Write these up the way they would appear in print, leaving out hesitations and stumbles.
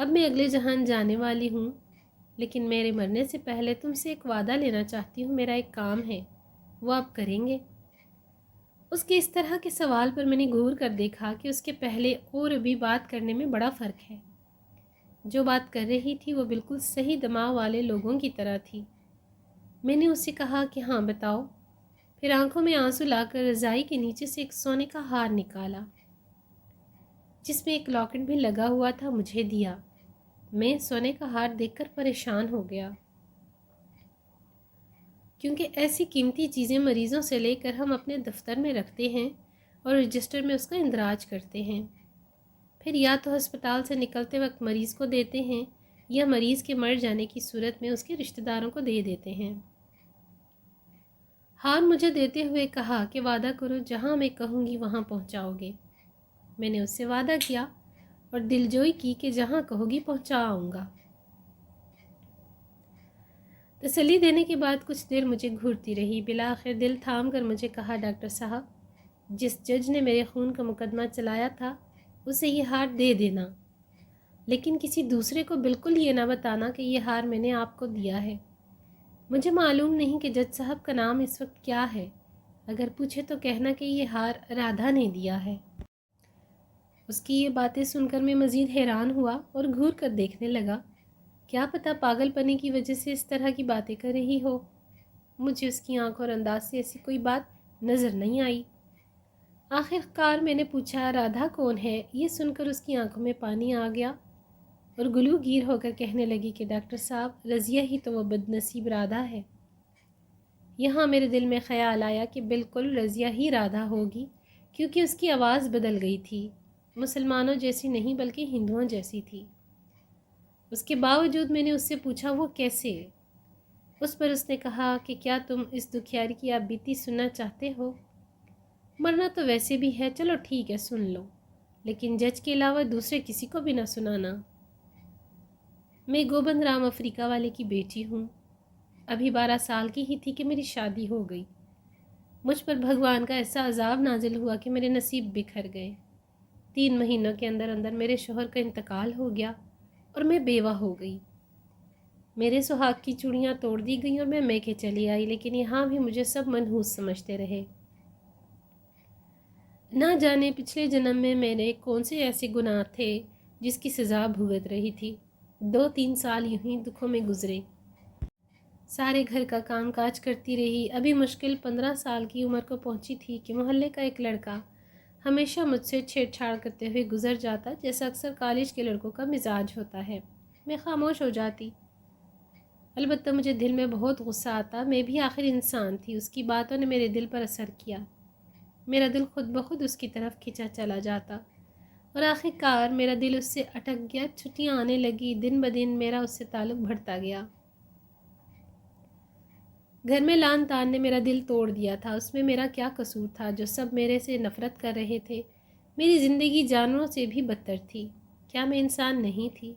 اب میں اگلے جہان جانے والی ہوں، لیکن میرے مرنے سے پہلے تم سے ایک وعدہ لینا چاہتی ہوں۔ میرا ایک کام ہے، وہ آپ کریں گے؟ اس کے اس طرح کے سوال پر میں نے غور کر دیکھا کہ اس کے پہلے اور ابھی بات کرنے میں بڑا فرق ہے۔ جو بات کر رہی تھی وہ بالکل صحیح دماغ والے لوگوں کی طرح تھی۔ میں نے اس سے کہا کہ ہاں بتاؤ، پھر آنکھوں میں آنسو لا کر رضائی کے نیچے سے ایک سونے کا ہار نکالا جس میں ایک لاکٹ بھی لگا ہوا تھا، مجھے دیا۔ میں سونے کا ہار دیکھ کر پریشان ہو گیا، کیونکہ ایسی قیمتی چیزیں مریضوں سے لے کر ہم اپنے دفتر میں رکھتے ہیں اور رجسٹر میں اس کا اندراج کرتے ہیں، پھر یا تو ہسپتال سے نکلتے وقت مریض کو دیتے ہیں یا مریض کے مر جانے کی صورت میں اس کے رشتہ داروں کو دے دیتے ہیں۔ ہار مجھے دیتے ہوئے کہا کہ وعدہ کرو جہاں میں کہوں گی وہاں پہنچاؤ گے۔ میں نے اس سے وعدہ کیا اور دلجوئی کی کہ جہاں کہو گی پہنچا آؤں گا۔ تسلی دینے کے بعد کچھ دیر مجھے گھورتی رہی، بالآخر دل تھام کر مجھے کہا، ڈاکٹر صاحب، جس جج نے میرے خون کا مقدمہ چلایا تھا اسے یہ ہار دے دینا، لیکن کسی دوسرے کو بالکل یہ نہ بتانا کہ یہ ہار میں نے آپ کو دیا ہے۔ مجھے معلوم نہیں کہ جج صاحب کا نام اس وقت کیا ہے، اگر پوچھے تو کہنا کہ یہ ہار رادھا نے دیا ہے۔ اس کی یہ باتیں سن کر میں مزید حیران ہوا اور گھور کر دیکھنے لگا، کیا پتہ پاگل پنے کی وجہ سے اس طرح کی باتیں کر رہی ہو۔ مجھے اس کی آنکھ اور انداز سے ایسی کوئی بات نظر نہیں آئی۔ آخر کار میں نے پوچھا، رادھا کون ہے؟ یہ سن کر اس کی آنکھوں میں پانی آ گیا اور گلو گیر ہو کر کہنے لگی کہ ڈاکٹر صاحب، رضیہ ہی تو وہ بدنصیب رادھا ہے۔ یہاں میرے دل میں خیال آیا کہ بالکل رضیہ ہی رادھا ہوگی، کیونکہ اس کی آواز بدل گئی تھی، مسلمانوں جیسی نہیں بلکہ ہندوؤں جیسی تھی۔ اس کے باوجود میں نے اس سے پوچھا، وہ کیسے؟ اس پر اس نے کہا کہ کیا تم اس دکھیاری کی آپ بیتی سننا چاہتے ہو؟ مرنا تو ویسے بھی ہے، چلو ٹھیک ہے سن لو، لیکن جج کے علاوہ دوسرے کسی کو بھی نہ سنانا۔ میں گوبند رام افریقہ والے کی بیٹی ہوں، ابھی 12 سال کی ہی تھی کہ میری شادی ہو گئی۔ مجھ پر بھگوان کا ایسا عذاب نازل ہوا کہ میرے نصیب بکھر گئے۔ 3 مہینوں کے اندر اندر میرے شوہر کا انتقال ہو گیا اور میں بیوہ ہو گئی۔ میرے سہاگ کی چوڑیاں توڑ دی گئیں اور میں میکے چلی آئی، لیکن یہاں بھی مجھے سب منحوس سمجھتے رہے۔ نہ جانے پچھلے جنم میں میرے کون سے ایسے گناہ تھے جس کی سزا بھگت رہی تھی۔ 2-3 سال یوں ہی دکھوں میں گزرے، سارے گھر کا کام کاج کرتی رہی۔ ابھی مشکل 15 سال کی عمر کو پہنچی تھی کہ محلے کا ایک لڑکا ہمیشہ مجھ سے چھیڑ چھاڑ کرتے ہوئے گزر جاتا، جیسا اکثر کالج کے لڑکوں کا مزاج ہوتا ہے۔ میں خاموش ہو جاتی، البتہ مجھے دل میں بہت غصہ آتا، میں بھی آخر انسان تھی۔ اس کی باتوں نے میرے دل پر اثر کیا، میرا دل خود بخود اس کی طرف کھینچا چلا جاتا اور آخر کار میرا دل اس سے اٹک گیا۔ چھٹیاں آنے لگی، دن بدن میرا اس سے تعلق بڑھتا گیا۔ گھر میں لان تان نے میرا دل توڑ دیا تھا۔ اس میں میرا کیا قصور تھا جو سب میرے سے نفرت کر رہے تھے؟ میری زندگی جانوروں سے بھی بدتر تھی۔ کیا میں انسان نہیں تھی؟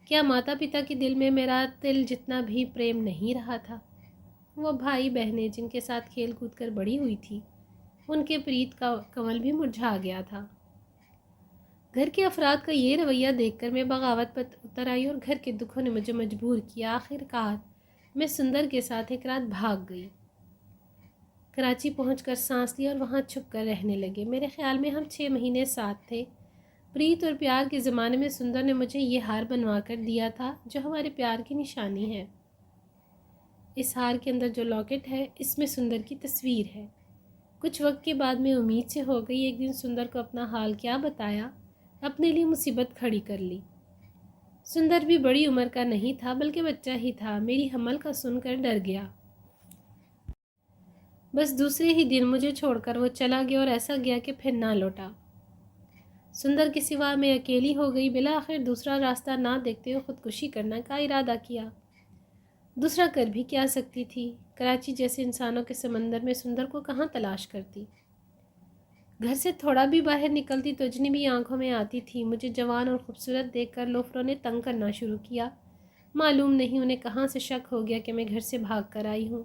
کیا ماتا پتا کے دل میں میرا دل جتنا بھی پریم نہیں رہا تھا؟ وہ بھائی بہنیں جن کے ساتھ کھیل کود کر بڑی ہوئی تھی، ان کے پریت کا کنول بھی مرجھا گیا تھا۔ گھر کے افراد کا یہ رویہ دیکھ کر میں بغاوت پر اتر آئی اور گھر کے دکھوں نے مجھے مجبور کیا۔ آخر کار میں سندر کے ساتھ ایک رات بھاگ گئی، کراچی پہنچ کر سانس لی اور وہاں چھپ کر رہنے لگے۔ میرے خیال میں ہم 6 مہینے ساتھ تھے۔ پریت اور پیار کے زمانے میں سندر نے مجھے یہ ہار بنوا کر دیا تھا جو ہمارے پیار کی نشانی ہے۔ اس ہار کے اندر جو لاکٹ ہے، اس میں سندر کی تصویر ہے۔ کچھ وقت کے بعد میں امید سے ہو گئی، ایک دن سندر کو اپنا حال کیا بتایا، اپنے لیے مصیبت کھڑی کر لی۔ سندر بھی بڑی عمر کا نہیں تھا بلکہ بچہ ہی تھا۔ میری حمل کا سن کر ڈر گیا۔ بس دوسرے ہی دن مجھے چھوڑ کر وہ چلا گیا اور ایسا گیا کہ پھر نہ لوٹا۔ سندر کے سوا میں اکیلی ہو گئی۔ بالآخر دوسرا راستہ نہ دیکھتے ہوئے خودکشی کرنے کا ارادہ کیا۔ دوسرا کر بھی کیا سکتی تھی؟ کراچی جیسے انسانوں کے سمندر میں سندر کو کہاں تلاش کرتی؟ گھر سے تھوڑا بھی باہر نکلتی تو اجنبی آنکھوں میں آتی تھی۔ مجھے جوان اور خوبصورت دیکھ کر لوفروں نے تنگ کرنا شروع کیا۔ معلوم نہیں انہیں کہاں سے شک ہو گیا کہ میں گھر سے بھاگ کر آئی ہوں۔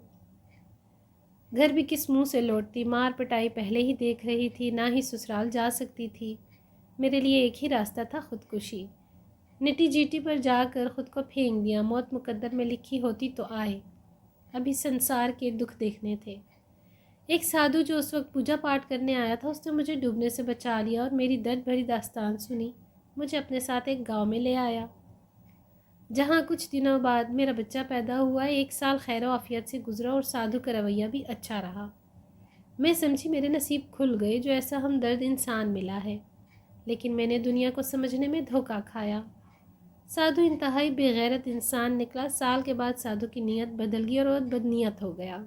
گھر بھی کس منہ سے لوٹتی؟ مار پٹائی پہلے ہی دیکھ رہی تھی، نہ ہی سسرال جا سکتی تھی۔ میرے لیے ایک ہی راستہ تھا، خودکشی۔ نٹی جیٹی پر جا کر خود کو پھینک دیا۔ موت مقدر میں لکھی ہوتی تو آئے، ابھی سنسار کے دکھ دیکھنے تھے۔ ایک سادھو جو اس وقت پوجا پاٹ کرنے آیا تھا، اس نے مجھے ڈوبنے سے بچا لیا اور میری درد بھری داستان سنی۔ مجھے اپنے ساتھ ایک گاؤں میں لے آیا، جہاں کچھ دنوں بعد میرا بچہ پیدا ہوا۔ 1 سال خیر و عافیت سے گزرا اور سادھو کا رویہ بھی اچھا رہا۔ میں سمجھی میرے نصیب کھل گئے، جو ایسا ہمدرد انسان ملا ہے، لیکن میں نے دنیا کو سمجھنے میں دھوکہ کھایا۔ سادھو انتہائی بے غیرت انسان نکلا۔ سال کے بعد سادھو کی نیت بدل گئی اور وہ بدنیت ہو گیا۔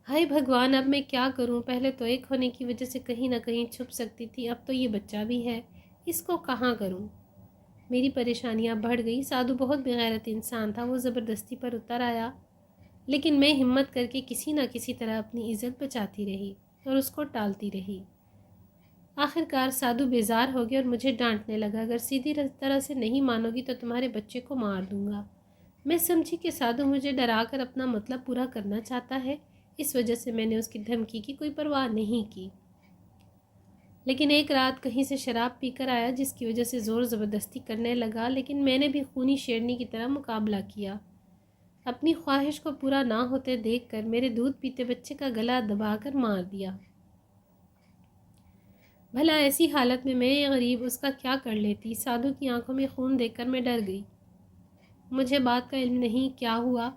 ہائے بھگوان، اب میں کیا کروں؟ پہلے تو ایک ہونے کی وجہ سے کہیں نہ کہیں چھپ سکتی تھی، اب تو یہ بچہ بھی ہے، اس کو کہاں کروں؟ میری پریشانیاں بڑھ گئی۔ سادھو بہت بے غیرت انسان تھا، وہ زبردستی پر اتر آیا، لیکن میں ہمت کر کے کسی نہ کسی طرح اپنی عزت بچاتی رہی اور اس کو ٹالتی رہی۔ آخر کار سادھو بیزار ہو گیا اور مجھے ڈانٹنے لگا، اگر سیدھی طرح سے نہیں مانو گی تو تمہارے بچے کو مار دوں گا۔ میں سمجھی کہ سادھو مجھے ڈرا کر اپنا مطلب پورا کرنا چاہتا ہے، اس وجہ سے میں نے اس کی دھمکی کی کوئی پرواہ نہیں کی۔ لیکن ایک رات کہیں سے شراب پی کر آیا، جس کی وجہ سے زور زبردستی کرنے لگا، لیکن میں نے بھی خونی شیرنی کی طرح مقابلہ کیا۔ اپنی خواہش کو پورا نہ ہوتے دیکھ کر میرے دودھ پیتے بچے کا گلا دبا کر مار دیا۔ بھلا ایسی حالت میں غریب اس کا کیا کر لیتی؟ سادھو کی آنکھوں میں خون دیکھ کر میں ڈر گئی۔ مجھے بات کا علم نہیں کیا ہوا،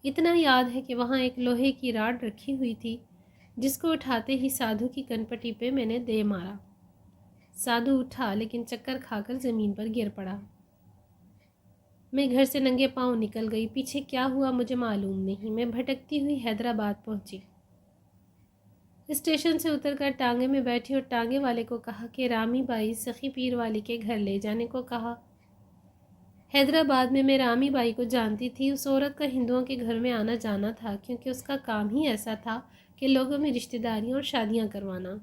اتنا یاد ہے کہ وہاں ایک لوہے کی راڈ رکھی ہوئی تھی، جس کو اٹھاتے ہی سادھو کی کنپٹی پہ میں نے دے مارا۔ سادھو اٹھا، لیکن چکر کھا کر زمین پر گر پڑا۔ میں گھر سے ننگے پاؤں نکل گئی۔ پیچھے کیا ہوا مجھے معلوم نہیں۔ میں بھٹکتی ہوئی حیدرآباد پہنچی۔ اسٹیشن سے اتر کر ٹانگے میں بیٹھی اور ٹانگے والے کو کہا کہ رامی بائی سخی پیر والی کے گھر لے جانے کو کہا۔ حیدرآباد میں رامی بائی کو جانتی تھی۔ اس عورت کا ہندوؤں کے گھر میں آنا جانا تھا، کیونکہ اس کا کام ہی ایسا تھا کہ لوگوں میں رشتہ داریاں اور شادیاں کروانا۔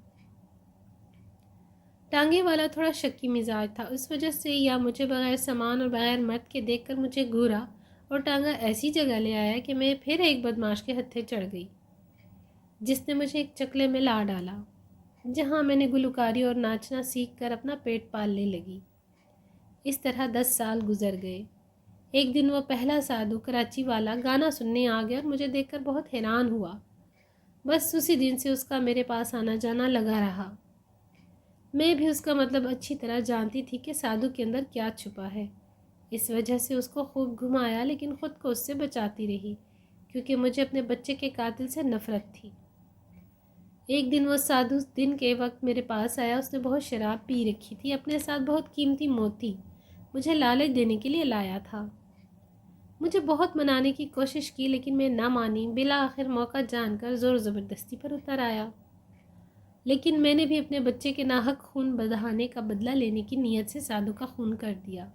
ٹانگے والا تھوڑا شکی مزاج تھا، اس وجہ سے یا مجھے بغیر سامان اور بغیر مرد کے دیکھ کر مجھے گھورا اور ٹانگا ایسی جگہ لے آیا کہ میں پھر ایک بدماش کے ہتھے چڑھ گئی، جس نے مجھے ایک چکلے میں لا ڈالا، جہاں میں نے گلوکاری اور ناچنا سیکھ کر اپنا پیٹ پالنے لگی۔ اس طرح 10 سال گزر گئے۔ ایک دن وہ پہلا سادھو کراچی والا گانا سننے آ گیا اور مجھے دیکھ کر بہت حیران ہوا۔ بس اسی دن سے اس کا میرے پاس آنا جانا لگا رہا۔ میں بھی اس کا مطلب اچھی طرح جانتی تھی کہ سادھو کے اندر کیا چھپا ہے، اس وجہ سے اس کو خوب گھمایا، لیکن خود کو اس سے بچاتی رہی، کیونکہ مجھے اپنے بچے کے قاتل سے نفرت تھی۔ ایک دن وہ سادھو دن کے وقت میرے پاس آیا۔ اس نے بہت شراب پی رکھی تھی، اپنے ساتھ بہت قیمتی موتی مجھے لالچ دینے کے لیے لایا تھا۔ مجھے بہت منانے کی کوشش کی، لیکن میں نہ مانی۔ بالآخر موقع جان کر زور زبردستی پر اتر آیا، لیکن میں نے بھی اپنے بچے کے ناحق خون بہانے کا بدلہ لینے کی نیت سے سادھو کا خون کر دیا۔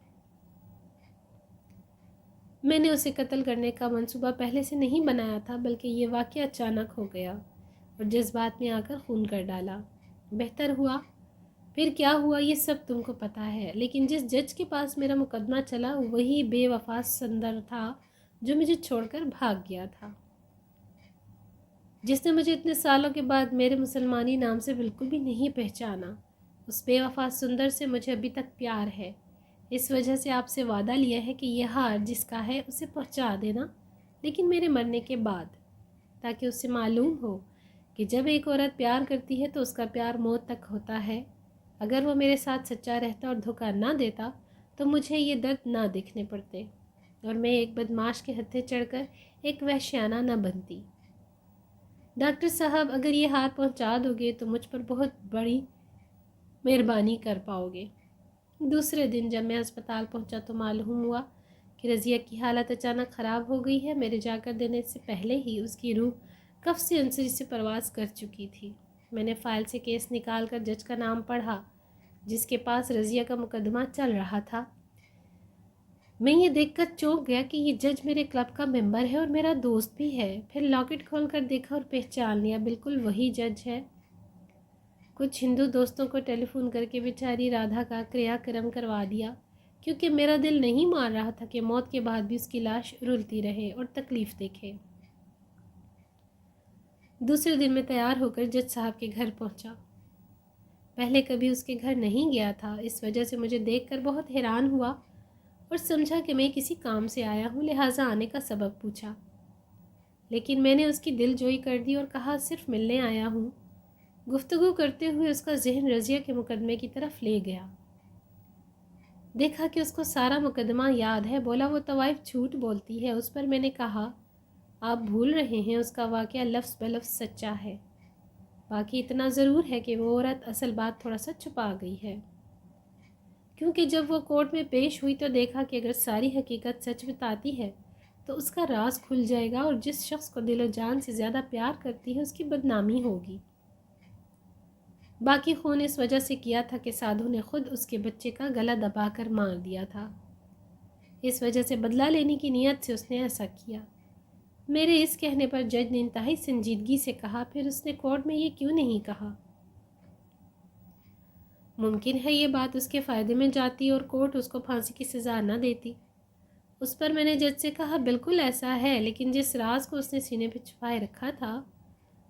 میں نے اسے قتل کرنے کا منصوبہ پہلے سے نہیں بنایا تھا، بلکہ یہ واقعہ اچانک ہو گیا اور جذبات میں آ کر خون کر ڈالا۔ بہتر ہوا۔ پھر کیا ہوا یہ سب تم کو پتہ ہے، لیکن جس جج کے پاس میرا مقدمہ چلا، وہی بے وفا سندر تھا جو مجھے چھوڑ کر بھاگ گیا تھا، جس نے مجھے اتنے سالوں کے بعد میرے مسلمانی نام سے بالکل بھی نہیں پہچانا۔ اس بے وفا سندر سے مجھے ابھی تک پیار ہے، اس وجہ سے آپ سے وعدہ لیا ہے کہ یہ ہار جس کا ہے اسے پہنچا دینا، لیکن میرے مرنے کے بعد، تاکہ اسے معلوم ہو کہ جب ایک عورت پیار کرتی ہے تو اس کا پیار موت تک ہوتا ہے۔ اگر وہ میرے ساتھ سچا رہتا اور دھوکہ نہ دیتا تو مجھے یہ درد نہ دیکھنے پڑتے اور میں ایک بدماش کے ہتھے چڑھ کر ایک وحشیانہ نہ بنتی۔ ڈاکٹر صاحب، اگر یہ ہار پہنچا دو گے تو مجھ پر بہت بڑی مہربانی کر پاؤ گے۔ دوسرے دن جب میں ہسپتال پہنچا تو معلوم ہوا کہ رضیہ کی حالت اچانک خراب ہو گئی ہے۔ میرے جا کر دینے سے پہلے ہی اس کی روح کف سے انسری سے پرواز کر چکی تھی۔ میں نے فائل سے کیس نکال کر جج کا نام پڑھا، جس کے پاس رضیہ کا مقدمہ چل رہا تھا۔ میں یہ دیکھ کر چونک گیا کہ یہ جج میرے کلب کا ممبر ہے اور میرا دوست بھی ہے۔ پھر لاکٹ کھول کر دیکھا اور پہچان لیا، بالکل وہی جج ہے۔ کچھ ہندو دوستوں کو ٹیلی فون کر کے بیچاری رادھا کا کریا کرم کروا دیا، کیونکہ میرا دل نہیں مان رہا تھا کہ موت کے بعد بھی اس کی لاش رلتی رہے اور تکلیف دیکھے۔ دوسرے دن میں تیار ہو کر جج صاحب کے گھر پہنچا۔ پہلے کبھی اس کے گھر نہیں گیا تھا، اس وجہ سے مجھے دیکھ کر بہت حیران ہوا اور سمجھا کہ میں کسی کام سے آیا ہوں، لہٰذا آنے کا سبب پوچھا۔ لیکن میں نے اس کی دل جوئی کر دی اور کہا صرف ملنے آیا ہوں۔ گفتگو کرتے ہوئے اس کا ذہن رضیہ کے مقدمے کی طرف لے گیا۔ دیکھا کہ اس کو سارا مقدمہ یاد ہے، بولا وہ طوائف جھوٹ بولتی ہے اس پر۔ میں نے کہا آپ بھول رہے ہیں، اس کا واقعہ لفظ بلفظ سچا ہے، باقی اتنا ضرور ہے کہ وہ عورت اصل بات تھوڑا سا چھپا گئی ہے، کیونکہ جب وہ کورٹ میں پیش ہوئی تو دیکھا کہ اگر ساری حقیقت سچ بتاتی ہے تو اس کا راز کھل جائے گا اور جس شخص کو دل و جان سے زیادہ پیار کرتی ہے اس کی بدنامی ہوگی۔ باقی خون اس وجہ سے کیا تھا کہ سادھو نے خود اس کے بچے کا گلا دبا کر مار دیا تھا، اس وجہ سے بدلہ لینے کی نیت سے اس نے ایسا کیا۔ میرے اس کہنے پر جج نے انتہائی سنجیدگی سے کہا پھر اس نے کورٹ میں یہ کیوں نہیں کہا؟ ممکن ہے یہ بات اس کے فائدے میں جاتی اور کورٹ اس کو پھانسی کی سزا نہ دیتی۔ اس پر میں نے جج سے کہا بالکل ایسا ہے، لیکن جس راز کو اس نے سینے پہ چھپائے رکھا تھا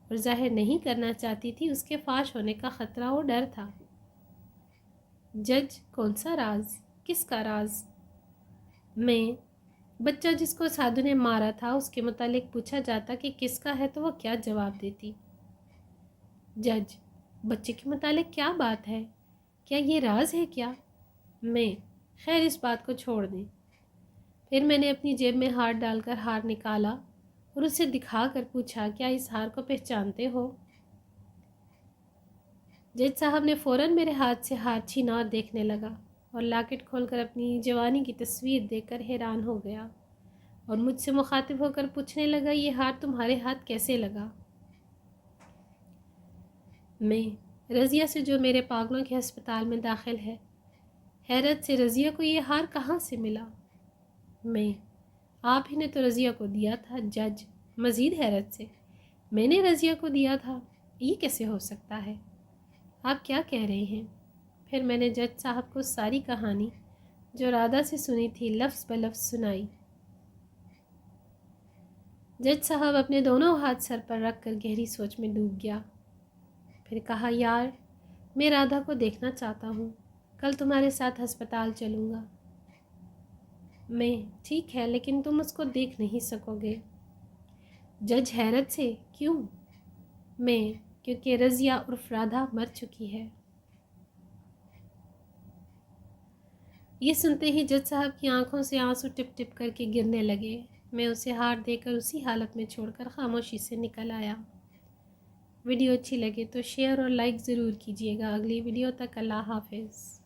اور ظاہر نہیں کرنا چاہتی تھی اس کے فاش ہونے کا خطرہ اور ڈر تھا۔ جج کون سا راز؟ کس کا راز؟ میں بچہ جس کو سادھو نے مارا تھا اس کے متعلق پوچھا جاتا کہ کس کا ہے تو وہ کیا جواب دیتی؟ جج بچے کے متعلق کیا بات ہے؟ کیا یہ راز ہے کیا؟ میں خیر اس بات کو چھوڑ دیں۔ پھر میں نے اپنی جیب میں ہاتھ ڈال کر ہار نکالا اور اسے دکھا کر پوچھا کیا اس ہار کو پہچانتے ہو؟ جج صاحب نے فوراً میرے ہاتھ سے ہار چھینا اور دیکھنے لگا اور لاکٹ کھول کر اپنی جوانی کی تصویر دیکھ کر حیران ہو گیا اور مجھ سے مخاطب ہو کر پوچھنے لگا یہ ہار تمہارے ہاتھ کیسے لگا؟ میں رضیہ سے جو میرے پاگلوں کے ہسپتال میں داخل ہے۔ حیرت سے رضیہ کو یہ ہار کہاں سے ملا؟ میں آپ ہی نے تو رضیہ کو دیا تھا۔ جج مزید حیرت سے میں نے رضیہ کو دیا تھا؟ یہ کیسے ہو سکتا ہے؟ آپ کیا کہہ رہے ہیں؟ پھر میں نے جج صاحب کو ساری کہانی جو رادہ سے سنی تھی لفظ بلفظ سنائی۔ جج صاحب اپنے دونوں ہاتھ سر پر رکھ کر گہری سوچ میں ڈوب گیا، پھر کہا یار میں رادھا کو دیکھنا چاہتا ہوں، کل تمہارے ساتھ ہسپتال چلوں گا۔ میں ٹھیک ہے لیکن تم اس کو دیکھ نہیں سکو گے۔ جج حیرت سے کیوں؟ میں کیونکہ رضیہ عرف رادھا مر چکی ہے۔ یہ سنتے ہی جج صاحب کی آنکھوں سے آنسو ٹپ ٹپ کر کے گرنے لگے۔ میں اسے ہار دے کر اسی حالت میں چھوڑ کر خاموشی سے نکل آیا۔ ویڈیو اچھی لگے تو شیئر اور لائک ضرور کیجیے گا۔ اگلی ویڈیو تک اللہ حافظ۔